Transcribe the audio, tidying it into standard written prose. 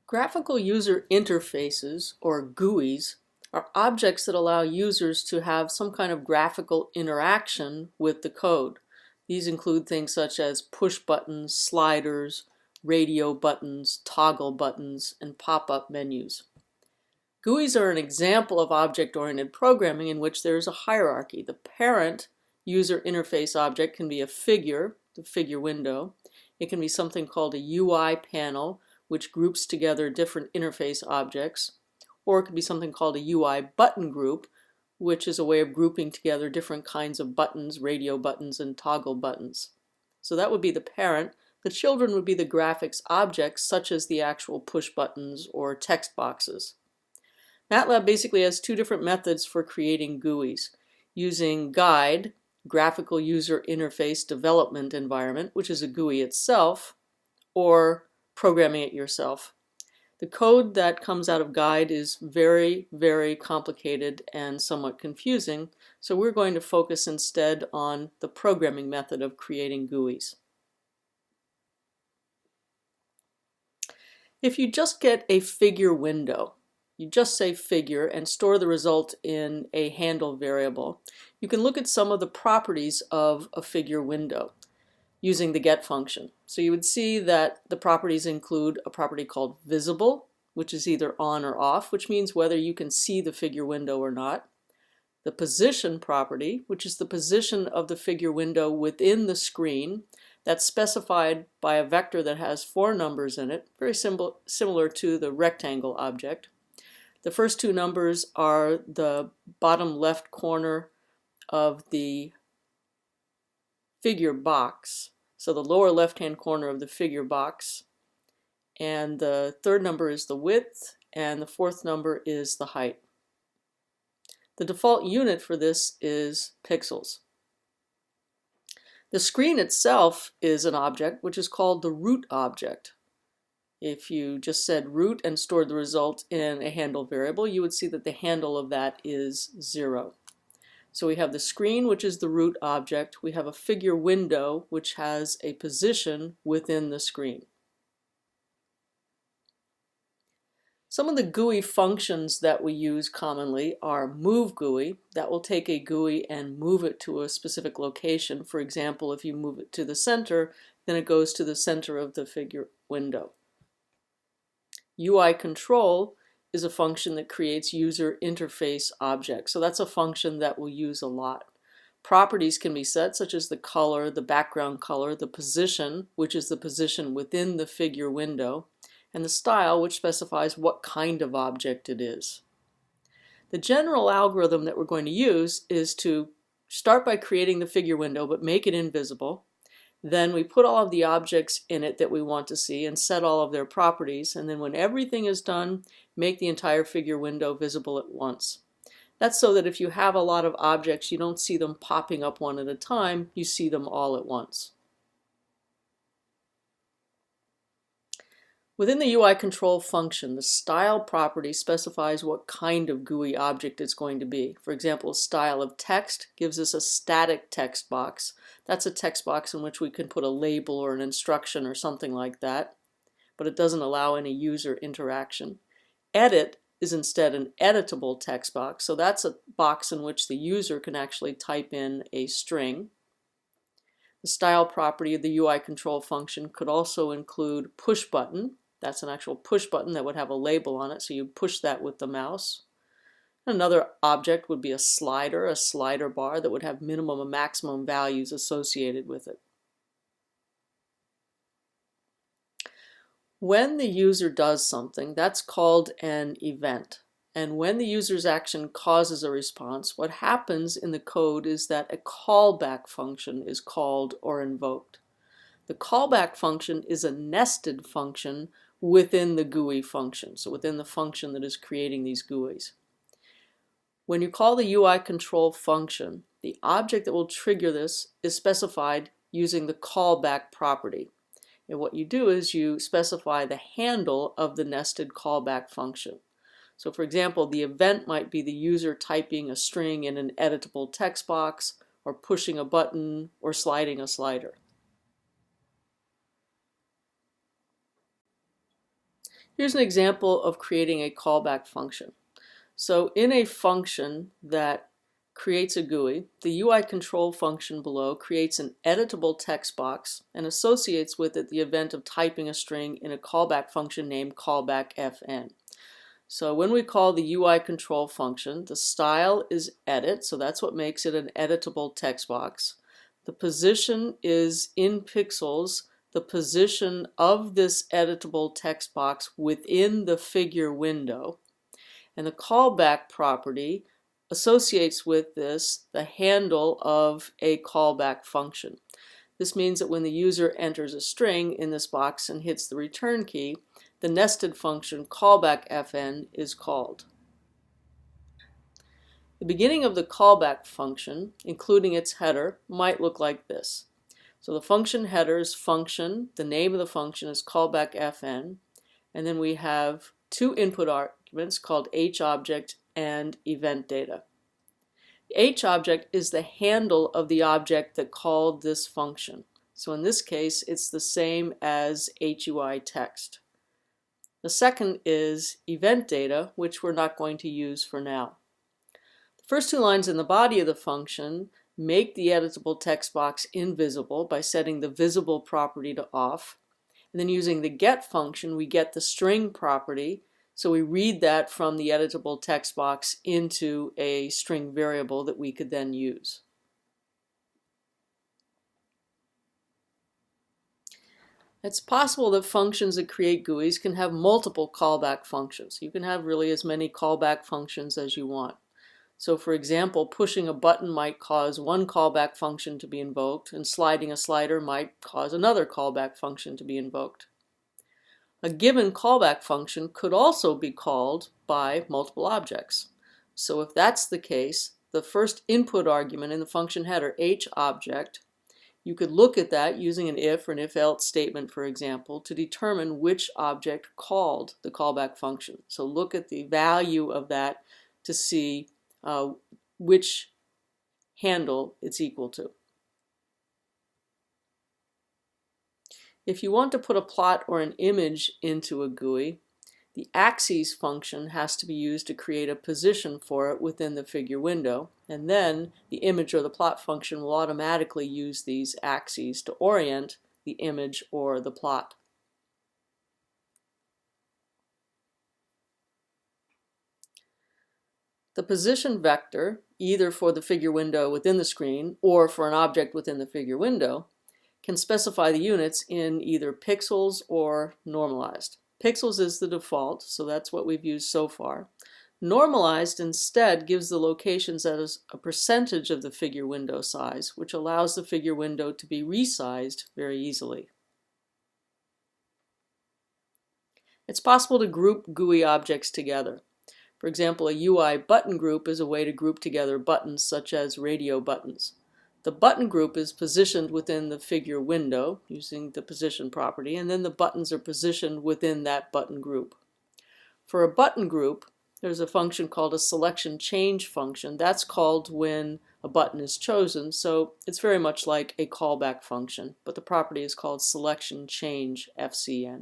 Graphical user interfaces, or GUIs, are objects that allow users to have some kind of graphical interaction with the code. These include things such as push buttons, sliders, radio buttons, toggle buttons, and pop-up menus. GUIs are an example of object-oriented programming in which there is a hierarchy. The parent user interface object can be a figure, the figure window. It can be something called a UI panel, which groups together different interface objects, or it could be something called a UI button group, which is a way of grouping together different kinds of buttons, radio buttons, and toggle buttons. So that would be the parent. The children would be the graphics objects, such as the actual push buttons or text boxes. MATLAB basically has two different methods for creating GUIs, using GUID, Graphical User Interface Development Environment, which is a GUI itself, or programming it yourself. The code that comes out of GUID is very, very complicated and somewhat confusing, so we're going to focus instead on the programming method of creating GUIs. If you just get a figure window, you just say figure and store the result in a handle variable, you can look at some of the properties of a figure window using the get function. So you would see that the properties include a property called visible, which is either on or off, which means whether you can see the figure window or not. The position property, which is the position of the figure window within the screen. That's specified by a vector that has 4 numbers in it, very similar to the rectangle object. The first 2 numbers are the bottom left corner of the figure box, so the lower left-hand corner of the figure box, and the third number is the width, and the fourth number is the height. The default unit for this is pixels. The screen itself is an object which is called the root object. If you just said root and stored the result in a handle variable, you would see that the handle of that is 0. So we have the screen, which is the root object. We have a figure window, which has a position within the screen. Some of the GUI functions that we use commonly are move GUI. That will take a GUI and move it to a specific location. For example, if you move it to the center, then it goes to the center of the figure window. UI control is a function that creates user interface objects. So that's a function that we'll use a lot. Properties can be set, such as the color, the background color, the position, which is the position within the figure window, and the style, which specifies what kind of object it is. The general algorithm that we're going to use is to start by creating the figure window, but make it invisible. Then we put all of the objects in it that we want to see and set all of their properties, and then when everything is done, make the entire figure window visible at once. That's so that if you have a lot of objects, you don't see them popping up one at a time, you see them all at once. Within the UI control function, the style property specifies what kind of GUI object it's going to be. For example, a style of text gives us a static text box. That's a text box in which we can put a label or an instruction or something like that, but it doesn't allow any user interaction. Edit is instead an editable text box, so that's a box in which the user can actually type in a string. The style property of the UI control function could also include push button. That's an actual push button that would have a label on it, so you push that with the mouse. Another object would be a slider bar that would have minimum and maximum values associated with it. When the user does something, that's called an event. And when the user's action causes a response, what happens in the code is that a callback function is called or invoked. The callback function is a nested function within the GUI function, so within the function that is creating these GUIs. When you call the UI control function, the object that will trigger this is specified using the callback property. And what you do is you specify the handle of the nested callback function. So for example, the event might be the user typing a string in an editable text box, or pushing a button, or sliding a slider. Here's an example of creating a callback function. So in a function that creates a GUI, the UI control function below creates an editable text box and associates with it the event of typing a string in a callback function named callbackFN. So when we call the UI control function, the style is edit, so that's what makes it an editable text box. The position is in pixels, the position of this editable text box within the figure window. And the callback property associates with this the handle of a callback function. This means that when the user enters a string in this box and hits the return key, the nested function callbackFN is called. The beginning of the callback function, including its header, might look like this. So the function header is function, the name of the function is callbackFN, and then we have two input arguments called hObject and event data. The hObject is the handle of the object that called this function. So in this case, it's the same as HUI text. The second is event data, which we're not going to use for now. The first two lines in the body of the function make the editable text box invisible by setting the visible property to off. And then using the get function, we get the string property. So we read that from the editable text box into a string variable that we could then use. It's possible that functions that create GUIs can have multiple callback functions. You can have really as many callback functions as you want. So for example, pushing a button might cause one callback function to be invoked, and sliding a slider might cause another callback function to be invoked. A given callback function could also be called by multiple objects. So if that's the case, the first input argument in the function header, hObject, you could look at that using an if or an if-else statement, for example, to determine which object called the callback function. So look at the value of that to see which handle it's equal to. If you want to put a plot or an image into a GUI, the axes function has to be used to create a position for it within the figure window, and then the image or the plot function will automatically use these axes to orient the image or the plot. The position vector, either for the figure window within the screen or for an object within the figure window, can specify the units in either pixels or normalized. Pixels is the default, so that's what we've used so far. Normalized instead gives the locations as a percentage of the figure window size, which allows the figure window to be resized very easily. It's possible to group GUI objects together. For example, a UI button group is a way to group together buttons such as radio buttons. The button group is positioned within the figure window using the position property, and then the buttons are positioned within that button group. For a button group, there's a function called a selection change function. That's called when a button is chosen, so it's very much like a callback function, but the property is called selection change FCN.